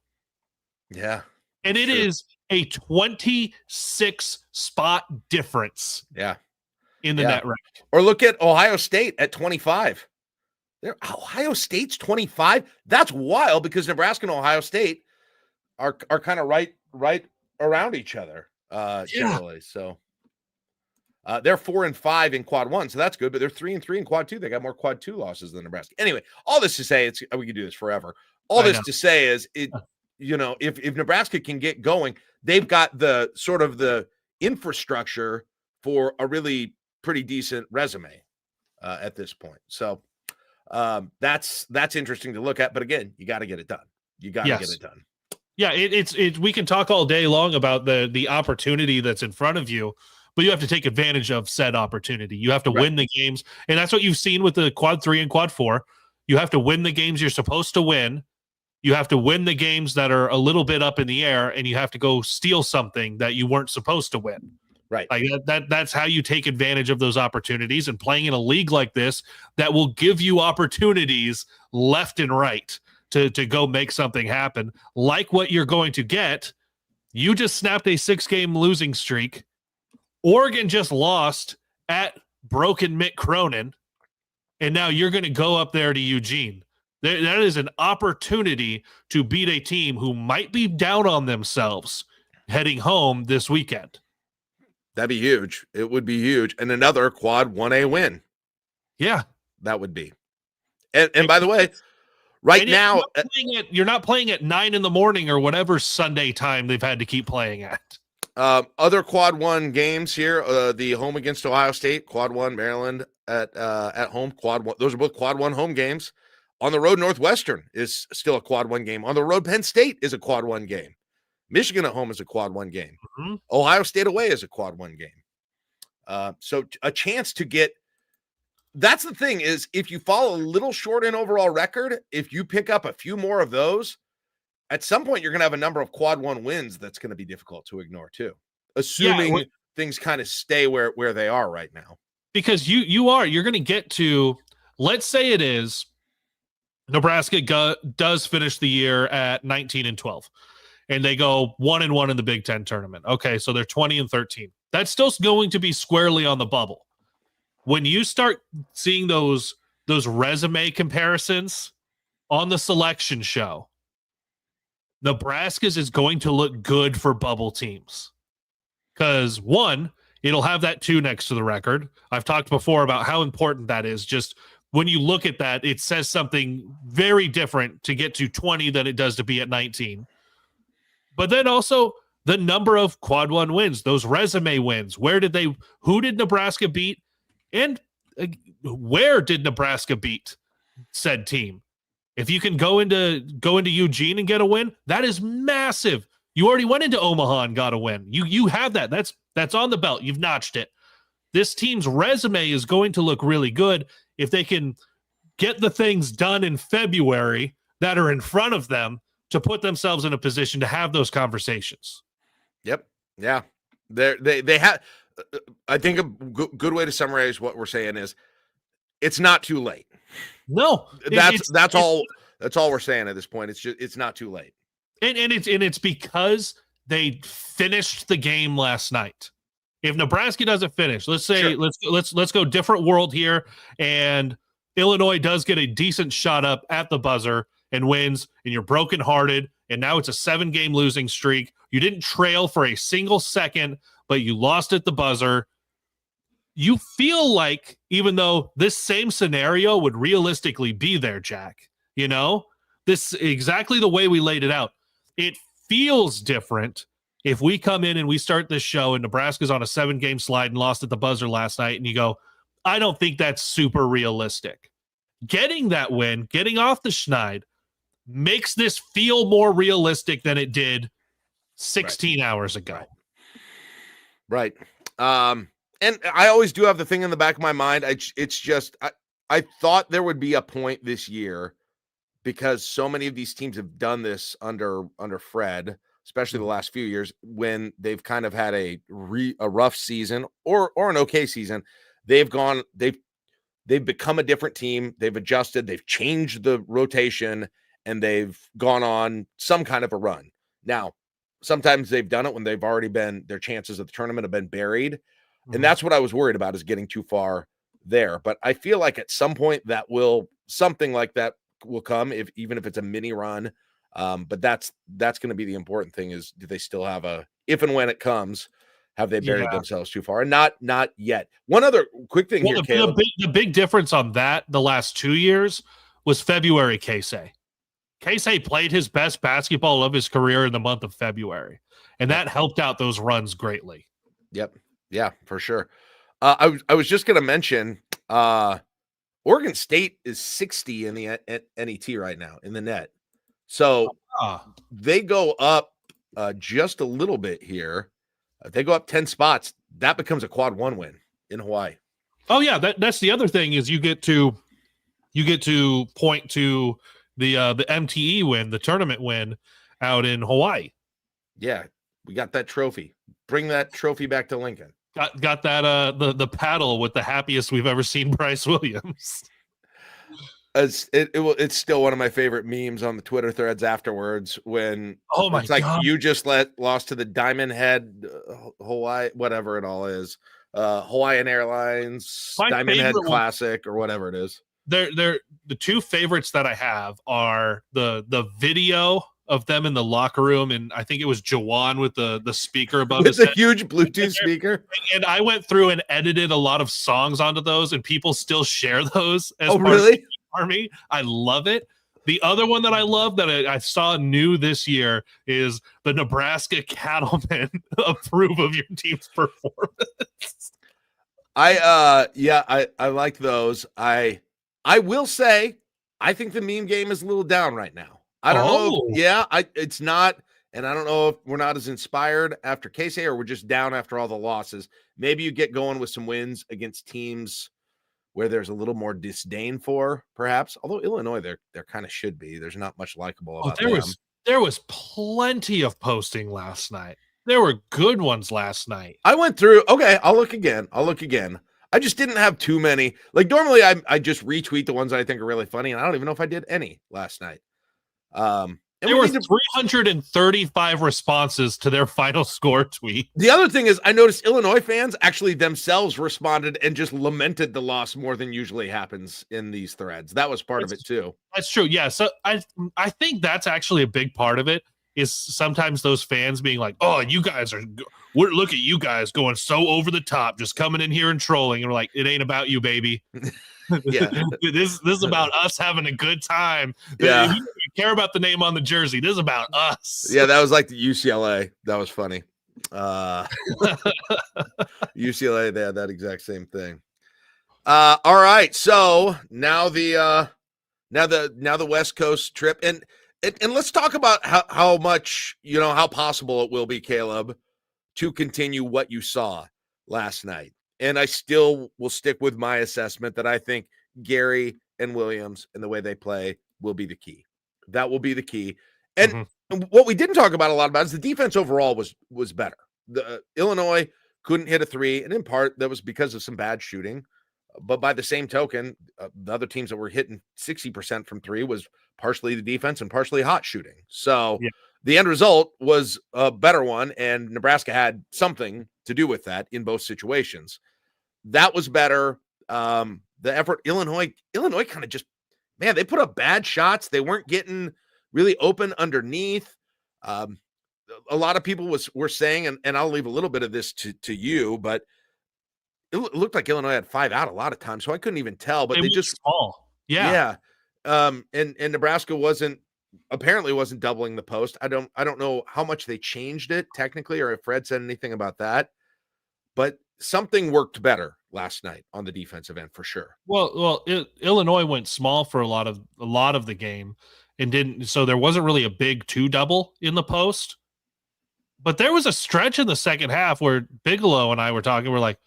Yeah. And it is a 26 spot difference. Yeah. In the net rank. Or look at Ohio State at 25. Ohio State's 25. That's wild because Nebraska and Ohio State are kind of right around each other generally. So they're 4-5 in quad 1, so that's good. But they're 3-3 in quad 2. They got more quad 2 losses than Nebraska. Anyway, all this to say, we could do this forever. All this to say is if Nebraska can get going, they've got the sort of the infrastructure for a really pretty decent resume at this point. So that's interesting to look at. But again, you got to get it done. You got to get it done. Yeah, it's we can talk all day long about the opportunity that's in front of you, but you have to take advantage of said opportunity. You have to win the games, and that's what you've seen with the quad 3 and quad 4. You have to win the games you're supposed to win. You have to win the games that are a little bit up in the air, and you have to go steal something that you weren't supposed to win. Right. Like that's how you take advantage of those opportunities, and playing in a league like this that will give you opportunities left and right. to go make something happen, like what you're going to get. You just snapped a 6-game losing streak. Oregon just lost at broken Mick Cronin, and now you're going to go up there to Eugene. That is an opportunity to beat a team who might be down on themselves heading home this weekend. That'd be huge. It would be huge. And another quad 1A win. Yeah. That would be. And by the way, right now you're not playing at 9 a.m. or whatever Sunday time they've had to keep playing at. Other quad 1 games here, the home against Ohio State, quad 1, Maryland at home, quad 1. Those are both quad 1 home games. On the road, Northwestern is still a quad 1 game. On the road, Penn State is a quad 1 game. Michigan at home is a quad 1 game. Mm-hmm. Ohio State away is a quad 1 game. So a chance to get. That's the thing is, if you fall a little short in overall record, if you pick up a few more of those, at some point you're going to have a number of quad 1 wins that's going to be difficult to ignore too, assuming things kind of stay where they are right now. Because you're going to get to, let's say it is Nebraska does finish the year at 19-12, and they go 1-1 in the Big Ten tournament. Okay, so they're 20-13. That's still going to be squarely on the bubble. When you start seeing those resume comparisons on the selection show, Nebraska's is going to look good for bubble teams. Because one, it'll have that 2 next to the record. I've talked before about how important that is. Just when you look at that, it says something very different to get to 20 than it does to be at 19. But then also the number of quad 1 wins, those resume wins. Who did Nebraska beat? And where did Nebraska beat said team? If you can go into Eugene and get a win, that is massive. You already went into Omaha and got a win. You have that. That's on the belt. You've notched it. This team's resume is going to look really good if they can get the things done in February that are in front of them to put themselves in a position to have those conversations. Yep. Yeah. They have. I think a good way to summarize what we're saying is it's not too late. No, that's all we're saying at this point. It's not too late. And it's because they finished the game last night. If Nebraska doesn't finish, let's say let's go different world here, and Illinois does get a decent shot up at the buzzer and wins, and you're brokenhearted, and now it's a 7-game losing streak. You didn't trail for a single second, but you lost at the buzzer. You feel like, even though this same scenario would realistically be there, Jack, this exactly the way we laid it out. It feels different if we come in and we start this show and Nebraska's on a 7-game slide and lost at the buzzer last night, and you go, I don't think that's super realistic. Getting that win, getting off the schneid, makes this feel more realistic than it did 16 hours ago. Right. And I always do have the thing in the back of my mind. I thought there would be a point this year, because so many of these teams have done this under Fred, especially the last few years, when they've kind of had a rough season or an okay season. They've become a different team. They've adjusted. They've changed the rotation, and they've gone on some kind of a run. Now, sometimes they've done it when they've already been, their chances of the tournament have been buried. And that's what I was worried about, is getting too far there. But I feel like at some point something like that will come, even if it's a mini run. But that's going to be the important thing, is do they still have if and when it comes, have they buried themselves too far? And not yet. One other quick thing here, Kaleb. The big difference on that the last 2 years was February Casey. Casey played his best basketball of his career in the month of February, and that helped out those runs greatly. Yep. Yeah, for sure. I was just going to mention Oregon State is 60 in the NET right now in the net. So they go up just a little bit here. If they go up 10 spots, that becomes a quad 1 win in Hawaii. Oh yeah, that's the other thing, is you get to point to the MTE win, the tournament win out in Hawaii. Yeah, we got that trophy. Bring that trophy back to Lincoln. Got that the paddle with the happiest we've ever seen Bryce Williams. It's still one of my favorite memes on the Twitter threads afterwards when Oh my it's like God. you just lost to the Diamond Head, Hawaii, whatever it all is, Hawaiian Airlines, My Diamond Head favorite one, Classic, or whatever it is. they're the two favorites that I have are the video of them in the locker room, and I think it was Juwan with the speaker above With his the head. huge Bluetooth speaker. And I went through and edited a lot of songs onto those, and people still share those as Oh, part of really? the Army. I love it. The other one that I love that I saw new this year is the Nebraska cattlemen approve of your team's performance. I like those. I will say I think the meme game is a little down right now. I don't know. It's not, and I don't know if we're not as inspired after Casey or we're just down after all the losses. Maybe you get going with some wins against teams where there's a little more disdain for, perhaps. Although Illinois, there kind of should be. There's not much likable about them. There was plenty of posting last night. There were good ones last night. I went through. Okay, I'll look again. I just didn't have too many. Like normally, I just retweet the ones I think are really funny, and I don't even know if I did any last night. And there were 335 responses to their final score tweet. The other thing is, I noticed Illinois fans actually themselves responded and just lamented the loss more than usually happens in these threads. That was part of it too. That's true. Yeah. So I think that's actually a big part of it. Is sometimes those fans being like, "Oh, you guys look at you guys going so over the top, just coming in here and trolling." And we're like, "It ain't about you, baby. Yeah, this is about us having a good time. Yeah, you care about the name on the jersey. This is about us." Yeah, that was like the UCLA. That was funny. UCLA, they had that exact same thing. All right, so now the West Coast trip, and let's talk about how much, how possible it will be, Kaleb, to continue what you saw last night. And I still will stick with my assessment that I think Gary and Williams and the way they play will be the key. That will be the key. And what we didn't talk about a lot about is the defense overall was better. The Illinois couldn't hit a three, and in part that was because of some bad shooting. But by the same token, the other teams that were hitting 60% from three was partially the defense and partially hot shooting. So the end result was a better one, and Nebraska had something to do with that in both situations. That was better. The effort, Illinois kind of just, man, they put up bad shots. They weren't getting really open underneath. A lot of people were saying, and I'll leave a little bit of this to you, but it looked like Illinois had 5 out a lot of times, so I couldn't even tell. But they just small, yeah. And Nebraska apparently wasn't doubling the post. I don't know how much they changed it technically, or if Fred said anything about that. But something worked better last night on the defensive end for sure. Well, Illinois went small for a lot of the game and didn't. So there wasn't really a big 2-double in the post. But there was a stretch in the second half where Bigelow and I were talking. We're like,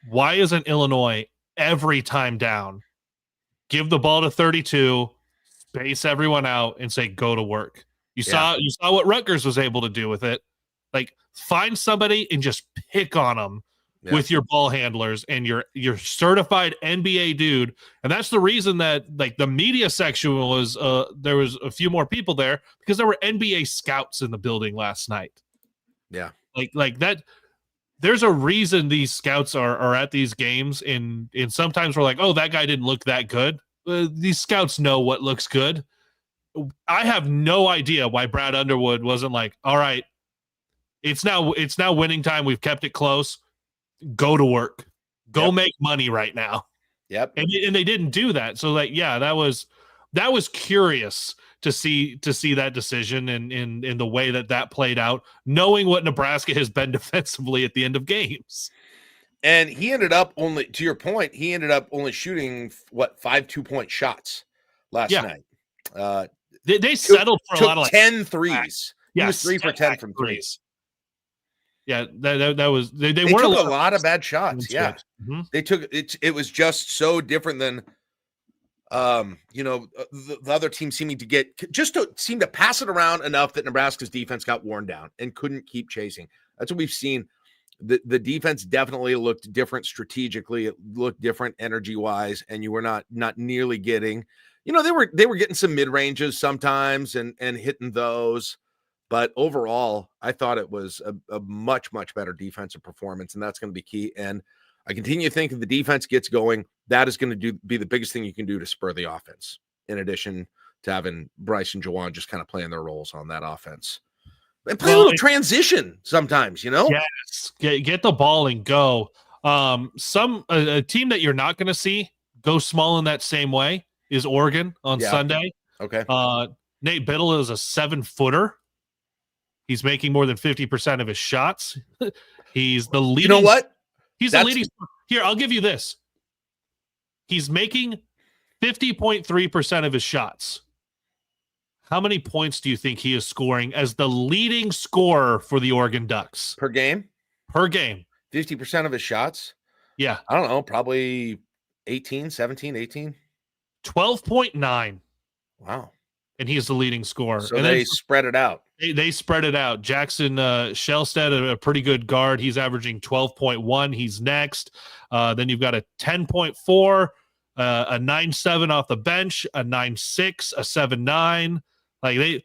why isn't Illinois every time down give the ball to 32, space everyone out, and say, go to work? You saw what Rutgers was able to do with it. Like, find somebody and just pick on them with your ball handlers and your certified NBA dude. And that's the reason that, like, the media section was there was a few more people there because there were NBA scouts in the building last night. Yeah. Like that. There's a reason these scouts are at these games, and sometimes we're like, oh, that guy didn't look that good. These scouts know what looks good. I have no idea why Brad Underwood wasn't like, all right, it's now winning time. We've kept it close. Go to work. Go make money right now. Yep. And they didn't do that. So that was curious to see that decision and in the way that played out, knowing what Nebraska has been defensively at the end of games. And he ended up only, to your point, shooting 5 2-point shots last night. They settled for a lot of 10 threes. He was 3 for 10 from threes. Yeah, that was they took a lot of bad shots. Yeah, they took it. It was just so different than the other team seeming to pass it around enough that Nebraska's defense got worn down and couldn't keep chasing. That's what we've seen. The defense definitely looked different strategically. It looked different energy wise, and you were not nearly getting. they were getting some mid ranges sometimes and hitting those. But overall, I thought it was a much, much better defensive performance, and that's going to be key. And I continue to think if the defense gets going, that is going to be the biggest thing you can do to spur the offense, in addition to having Brice and Juwan just kind of playing their roles on that offense. And play a little transition sometimes, Yes, get the ball and go. A team that you're not going to see go small in that same way is Oregon on Sunday. Okay. Nate Biddle is a 7-footer. He's making more than 50% of his shots. He's the leading. You know what? He's the leading. Here, I'll give you this. He's making 50.3% of his shots. How many points do you think he is scoring as the leading scorer for the Oregon Ducks? Per game? Per game. 50% of his shots? Yeah. I don't know. Probably 18, 17, 18. 12.9. Wow. And he's the leading scorer. So and they spread it out. They spread it out. Jackson Shellstead, a pretty good guard. He's averaging 12.1. He's next. Then you've got a 10.4, a 9.7 off the bench, a 9.6, a 7.9. Like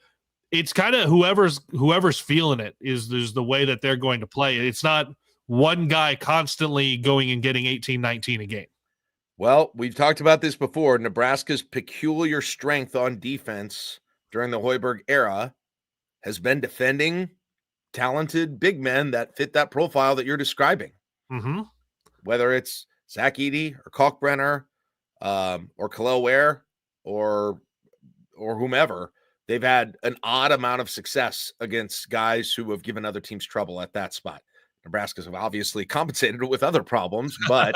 it's kind of whoever's feeling it is the way that they're going to play. It's not one guy constantly going and getting 18, 19 a game. Well, we've talked about this before. Nebraska's peculiar strength on defense during the Hoiberg era has been defending talented big men that fit that profile that you're describing. Mm-hmm. Whether it's Zach Edey or Kalkbrenner or Kaleb Ware or whomever, they've had an odd amount of success against guys who have given other teams trouble at that spot. Nebraska's have obviously compensated with other problems, but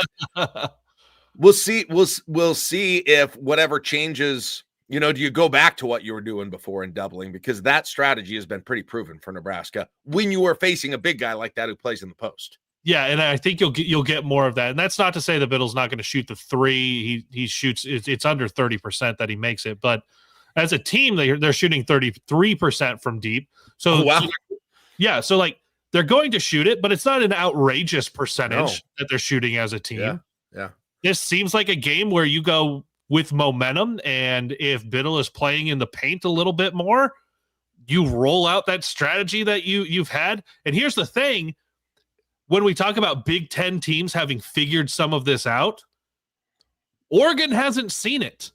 we'll see. We'll see if whatever changes. Do you go back to what you were doing before in doubling? Because that strategy has been pretty proven for Nebraska when you are facing a big guy like that who plays in the post. Yeah, and I think you'll get more of that. And that's not to say that Biddle's not going to shoot the three. He shoots. It's under 30% that he makes it. But as a team, they're shooting 33% from deep. So wow. So like they're going to shoot it, but it's not an outrageous percentage that they're shooting as a team. Yeah. This seems like a game where you go with momentum, and if Biddle is playing in the paint a little bit more, you roll out that strategy that you've had. And here's the thing. When we talk about Big Ten teams having figured some of this out, Oregon hasn't seen it.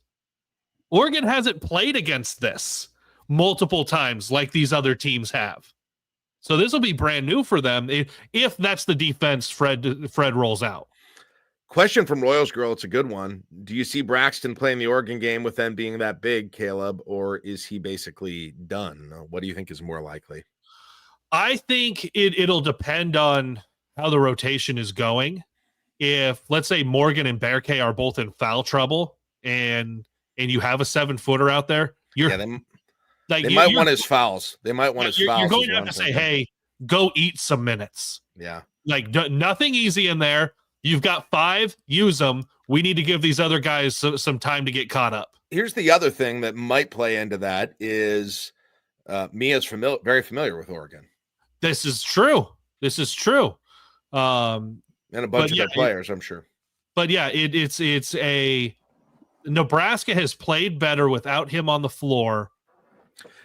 Oregon hasn't played against this multiple times like these other teams have. So this will be brand new for them if that's the defense Fred rolls out. Question from Royals Girl. It's a good one. Do you see Braxton playing the Oregon game with them being that big, Kaleb, or is he basically done? What do you think is more likely? I think it'll depend on how the rotation is going. If, let's say, Morgan and Berkay are both in foul trouble and you have a 7-footer out there, they might want his fouls. They might want his fouls. You're going to have to say, hey, go eat some minutes. Yeah. Like nothing easy in there. You've got 5, use them. We need to give these other guys some time to get caught up. Here's the other thing that might play into that is Mia's very familiar with Oregon. This is true. And a bunch of their players, I'm sure. But yeah, it's a Nebraska has played better without him on the floor,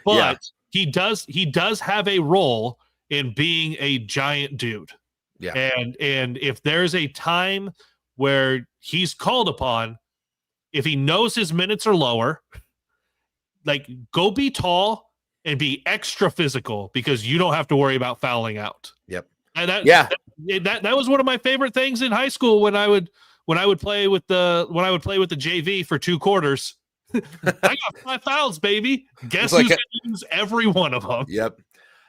but he does have a role in being a giant dude. Yeah. And if there's a time where he's called upon, if he knows his minutes are lower, like go be tall and be extra physical because you don't have to worry about fouling out. Yep. And that was one of my favorite things in high school when I would play with the JV for 2 quarters. I got 5 fouls, baby. Guess who's going to use every one of them? Yep.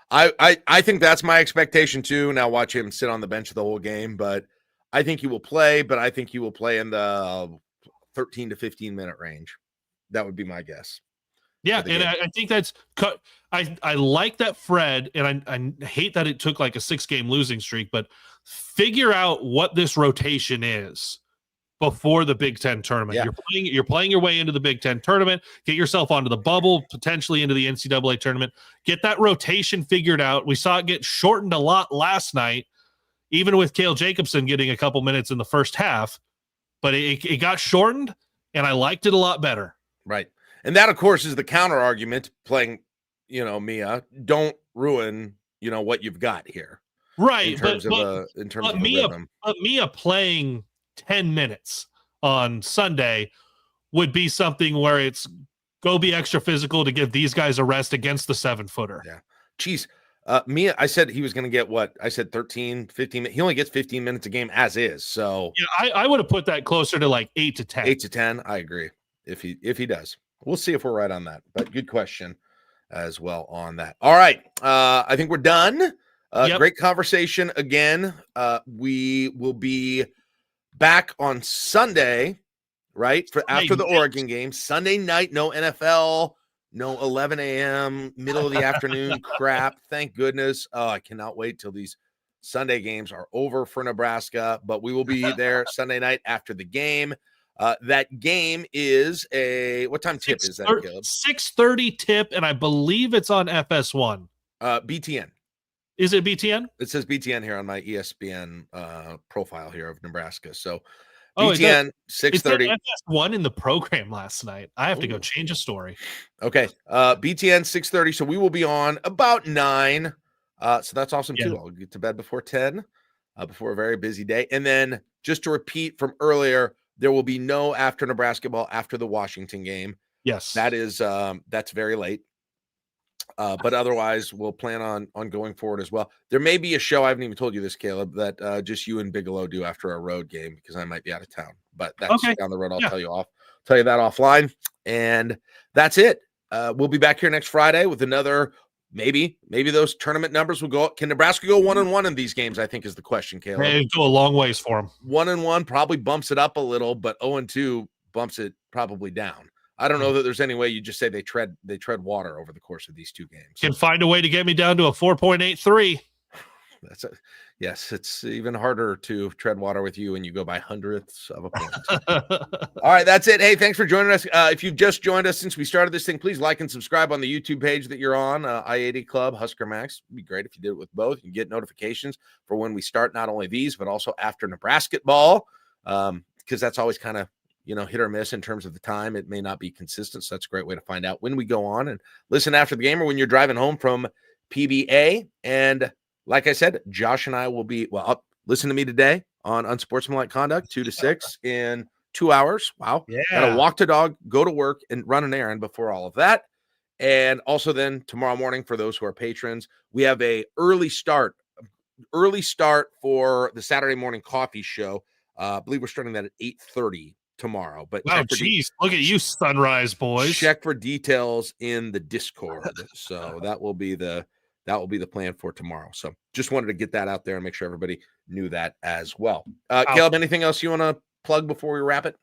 I think that's my expectation too. Now watch him sit on the bench the whole game, but I think he will play. But I think he will play in the 13 to 15 minute range. That would be my guess. Yeah, and I think that's I like that Fred, and I hate that it took like a 6-game losing streak, but figure out what this rotation is before the Big Ten tournament. Yeah. You're playing your way into the Big Ten tournament, get yourself onto the bubble, potentially into the NCAA tournament, get that rotation figured out. We saw it get shortened a lot last night, even with Cale Jacobson getting a couple minutes in the first half, but it got shortened, and I liked it a lot better. Right. And that, of course, is the counter argument playing, Mia. Don't ruin, what you've got here. Right. In terms of a rhythm. But Mia playing 10 minutes on Sunday would be something where it's go be extra physical to give these guys a rest against the 7-footer. Yeah. Jeez. Mia, I said he was going to get what? I said 13, 15 minutes. He only gets 15 minutes a game as is. So yeah, I would have put that closer to like 8 to 10. 8 to 10. I agree. If he does. We'll see if we're right on that. But good question as well on that. All right. I think we're done. Yep. Great conversation again. We will be back on Sunday, right? After the Oregon game. Sunday night, no NFL, no 11 a.m., middle of the afternoon crap. Thank goodness. Oh, I cannot wait till these Sunday games are over for Nebraska, but we will be there Sunday night after the game. That game is what time tip is that, Caleb? 6:30 tip, and I believe it's on FS1. BTN. Is it BTN? It says BTN here on my ESPN profile here of Nebraska. So BTN 6:30. It said FS1 in the program last night. I have to go change a story. Okay. BTN 6:30. So we will be on about 9. So that's awesome too. I'll get to bed before 10, before a very busy day. And then just to repeat from earlier, there will be no after Nebrasketball after the Washington game. Yes. That is that's very late. But otherwise, we'll plan on going forward as well. There may be a show, I haven't even told you this, Caleb, that just you and Bigelow do after a road game because I might be out of town. But that's down the road. I'll tell you that offline. And that's it. We'll be back here next Friday with another. Maybe those tournament numbers will go up. Can Nebraska go 1-1 in these games? I think is the question, Caleb. They go a long ways for them. 1-1 probably bumps it up a little, but 0-2 bumps it probably down. I don't know that there's any way you just say they tread water over the course of these two games. Can find a way to get me down to a 4.83. Yes, it's even harder to tread water with you, and you go by hundredths of a point. All right, that's it. Hey, thanks for joining us. If you've just joined us since we started this thing, please like and subscribe on the YouTube page that you're on, I-80 Club, Husker Max. It'd be great if you did it with both. You can get notifications for when we start not only these, but also after Nebrasketball, because that's always kind of, hit or miss in terms of the time. It may not be consistent, so that's a great way to find out when we go on and listen after the game or when you're driving home from PBA. And like I said, Josh and I will be, listen to me today on Unsportsmanlike Conduct, 2 to 6 in 2 hours. Wow. Yeah. Got to walk the dog, go to work, and run an errand before all of that. And also then tomorrow morning, for those who are patrons, we have a early start for the Saturday morning coffee show. I believe we're starting that at 8:30 tomorrow. But wow, geez, look at you, sunrise boys. Check for details in the Discord. So that will be the plan for tomorrow. So just wanted to get that out there and make sure everybody knew that as well. Caleb, anything else you want to plug before we wrap it?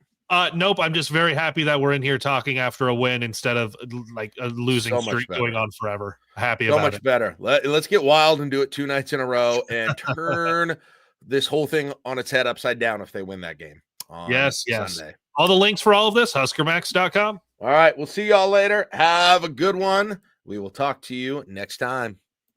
Nope. I'm just very happy that we're in here talking after a win instead of like a losing streak going on forever. Happy about it. So much better. Let's get wild and do it 2 nights in a row and turn this whole thing on its head upside down if they win that game. Yes. Sunday. All the links for all of this, huskermax.com. All right. We'll see y'all later. Have a good one. We will talk to you next time.